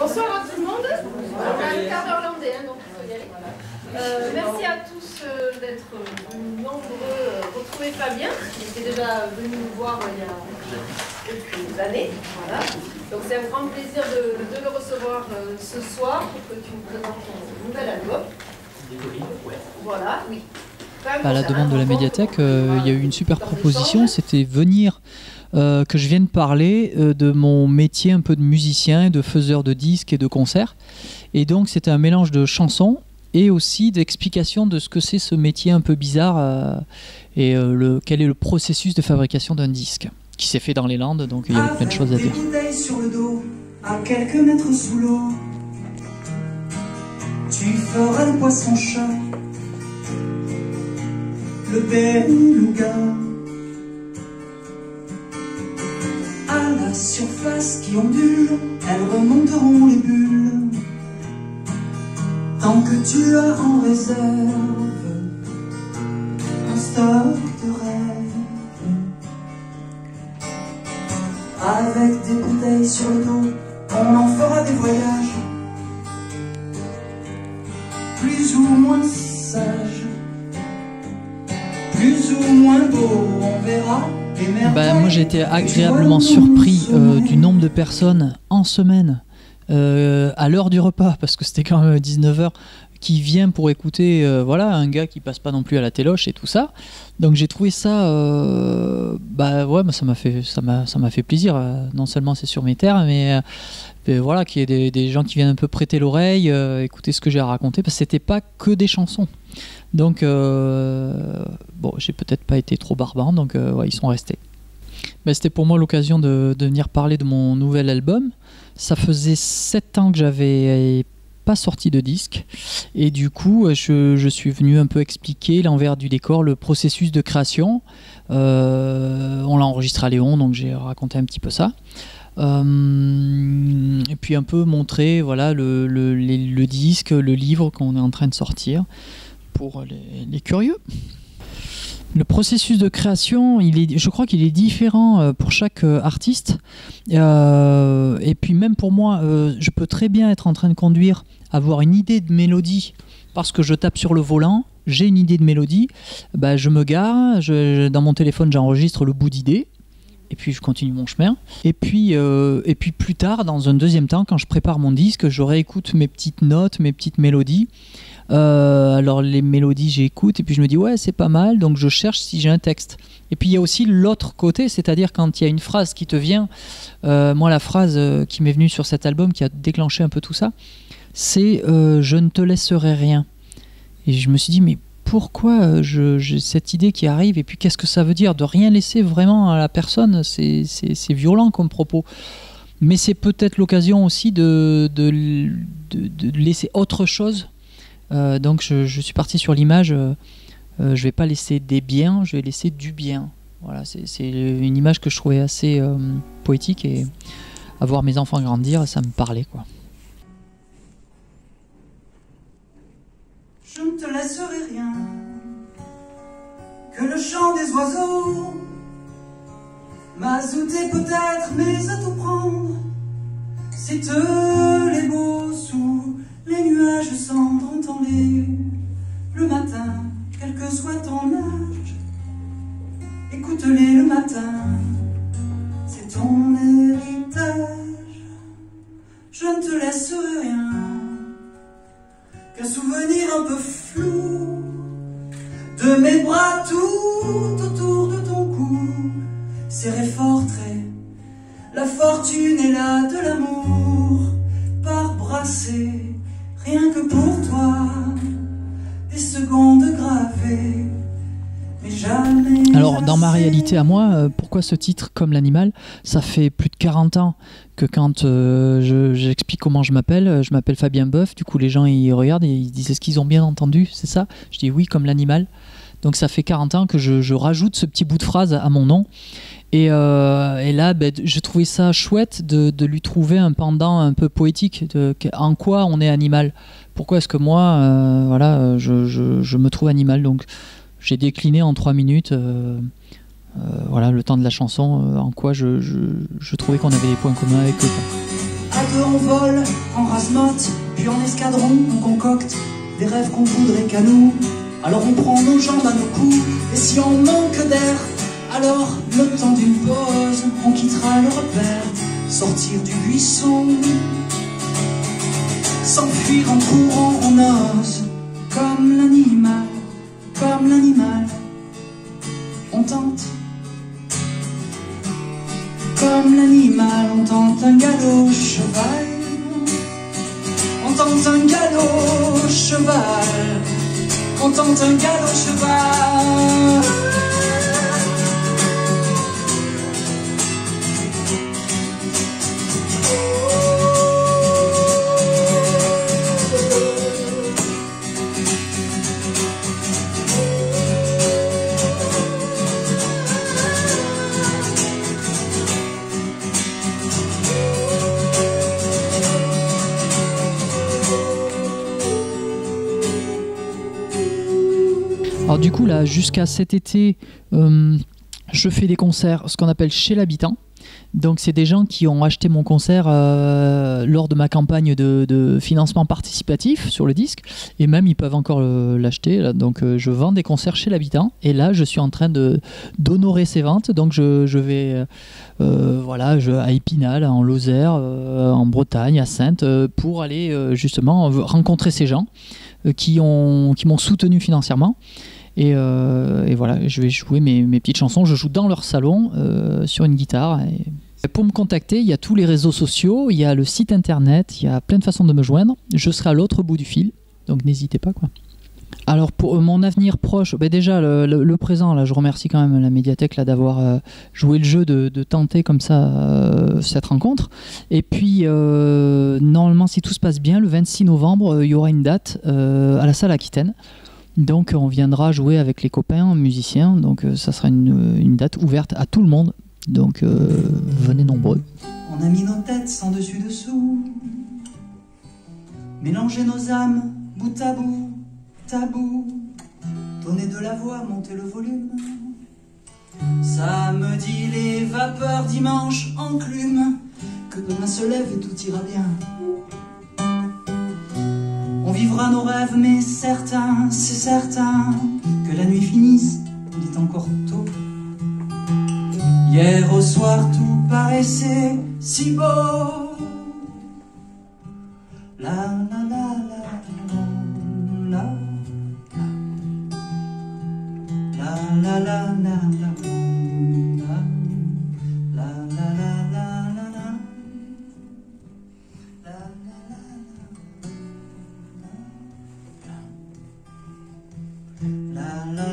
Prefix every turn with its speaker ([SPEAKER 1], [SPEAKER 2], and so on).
[SPEAKER 1] Bonsoir à tout le monde. On a le quart d'heure landais, donc il faut y aller. Merci à tous d'être nombreux. Retrouver Fabien, qui était déjà venu nous voir il y a quelques années. Voilà. Donc c'est un grand plaisir de le recevoir ce soir pour que tu nous présentes ton nouvel album. Voilà, oui.
[SPEAKER 2] À la demande de la médiathèque, il y a eu une super proposition, c'était venir, que je vienne parler de mon métier un peu de musicien, de faiseur de disques et de concerts. Et donc c'était un mélange de chansons et aussi d'explications de ce que c'est ce métier un peu bizarre et quel est le processus de fabrication d'un disque qui s'est fait dans les Landes, donc il y avait plein de choses à dire.
[SPEAKER 3] Sur le dos, à quelques mètres sous l'eau, tu feras le poisson-chat, le beluga. À la surface qui ondule, elles remonteront les bulles. Tant que tu as en réserve un stock de rêves, avec des bouteilles sur le dos, on en fera des voyages plus ou moins sages, plus ou moins beaux, on verra.
[SPEAKER 2] Moi j'ai été agréablement surpris du nombre de personnes en semaine à l'heure du repas, parce que c'était quand même 19h, qui vient pour écouter voilà, un gars qui passe pas non plus à la téloche et tout ça. Donc j'ai trouvé ça ça m'a fait plaisir. Non seulement c'est sur mes terres, mais voilà, qu'il y ait des gens qui viennent un peu prêter l'oreille, écouter ce que j'ai à raconter, parce que c'était pas que des chansons. Donc j'ai peut-être pas été trop barbant, donc ils sont restés. C'était pour moi l'occasion de venir parler de mon nouvel album. Ça faisait 7 ans que j'avais pas sorti de disque, et du coup je suis venu un peu expliquer l'envers du décor, le processus de création. On l'a enregistré à Léon, donc j'ai raconté un petit peu ça. Et puis un peu montrer voilà, le disque, le livre qu'on est en train de sortir pour les curieux. Le processus de création, je crois qu'il est différent pour chaque artiste. Et puis même pour moi, je peux très bien être en train de conduire, avoir une idée de mélodie parce que je tape sur le volant, j'ai une idée de mélodie, je me gare, dans mon téléphone j'enregistre le bout d'idée, et puis je continue mon chemin. Et puis plus tard, dans un deuxième temps, quand je prépare mon disque, je réécoute mes petites notes, mes petites mélodies. Alors les mélodies j'écoute et puis je me dis ouais c'est pas mal, donc je cherche si j'ai un texte. Et puis il y a aussi l'autre côté, c'est-à-dire quand il y a une phrase qui te vient, moi la phrase qui m'est venue sur cet album qui a déclenché un peu tout ça, c'est je ne te laisserai rien. Et je me suis dit mais pourquoi j'ai cette idée qui arrive, et puis qu'est-ce que ça veut dire de rien laisser vraiment à la personne, c'est violent comme propos. Mais c'est peut-être l'occasion aussi de laisser autre chose. Donc je suis parti sur l'image, je vais pas laisser des biens, je vais laisser du bien. Voilà, c'est une image que je trouvais assez poétique, et à voir mes enfants grandir, ça me parlait quoi.
[SPEAKER 3] Je ne te laisserai rien que le chant des oiseaux, m'azouter peut-être, mais à tout prendre, si te les beaux sous les nuages cendres, entendez le matin, quel que soit ton âge, écoute-les le matin, c'est ton héritage. Je ne te laisserai rien qu'un souvenir un peu flou de mes bras tout autour de ton cou, serré fort très, la fortune est là de l'amour, par brasser, rien que pour toi, des secondes gravées, mais jamais.
[SPEAKER 2] Alors dans ma réalité à moi, pourquoi ce titre Comme l'animal? Ça fait plus de 40 ans que quand j'explique comment je m'appelle Fabien Boeuf, du coup les gens ils regardent et ils disent est-ce qu'ils ont bien entendu, c'est ça? Je dis oui, comme l'animal. Donc ça fait 40 ans que je rajoute ce petit bout de phrase à mon nom. Et là, je trouvais ça chouette de lui trouver un pendant un peu poétique. En quoi on est animal? Pourquoi est-ce que moi, je me trouve animal? Donc j'ai décliné en 3 minutes voilà, le temps de la chanson, en quoi je trouvais qu'on avait des points communs avec eux.
[SPEAKER 3] peu en vol, en rase-motte, puis en escadron, on concocte des rêves qu'on voudrait qu'à nous. Alors on prend nos jambes à nos coups, et si on manque d'air, alors le temps d'une pause, on quittera le repère, sortir du buisson, s'enfuir en courant, on ose, comme l'animal, on tente. Comme l'animal, on tente un galop cheval, on tente un galop cheval, on tente un galop cheval.
[SPEAKER 2] Alors du coup là jusqu'à cet été je fais des concerts ce qu'on appelle chez l'habitant. Donc c'est des gens qui ont acheté mon concert lors de ma campagne de financement participatif sur le disque, et même ils peuvent encore l'acheter. Donc je vends des concerts chez l'habitant, et là je suis en train d'honorer ces ventes. Donc je vais voilà, à Épinal, en Lozère, en Bretagne, à Saintes, pour aller justement rencontrer ces gens qui m'ont soutenu financièrement. Et voilà, je vais jouer mes petites chansons. Je joue dans leur salon sur une guitare. Et pour me contacter, il y a tous les réseaux sociaux, il y a le site internet, il y a plein de façons de me joindre. Je serai à l'autre bout du fil, donc n'hésitez pas, quoi. Alors pour mon avenir proche, déjà le présent, là, je remercie quand même la médiathèque là, d'avoir joué le jeu de tenter comme ça cette rencontre. Et puis normalement, si tout se passe bien, le 26 novembre, il y aura une date à la salle Aquitaine. Donc on viendra jouer avec les copains musiciens, donc ça sera une date ouverte à tout le monde, donc venez nombreux.
[SPEAKER 3] On a mis nos têtes sans dessus-dessous, mélangé nos âmes bout à bout, tabou, donner de la voix, monter le volume. Samedi les vapeurs, dimanche enclume, que demain se lève et tout ira bien. On vivra nos rêves, mais certains, c'est certain, que la nuit finisse, il est encore tôt. Hier au soir, tout paraissait si beau. La la la la la la la la la la. La la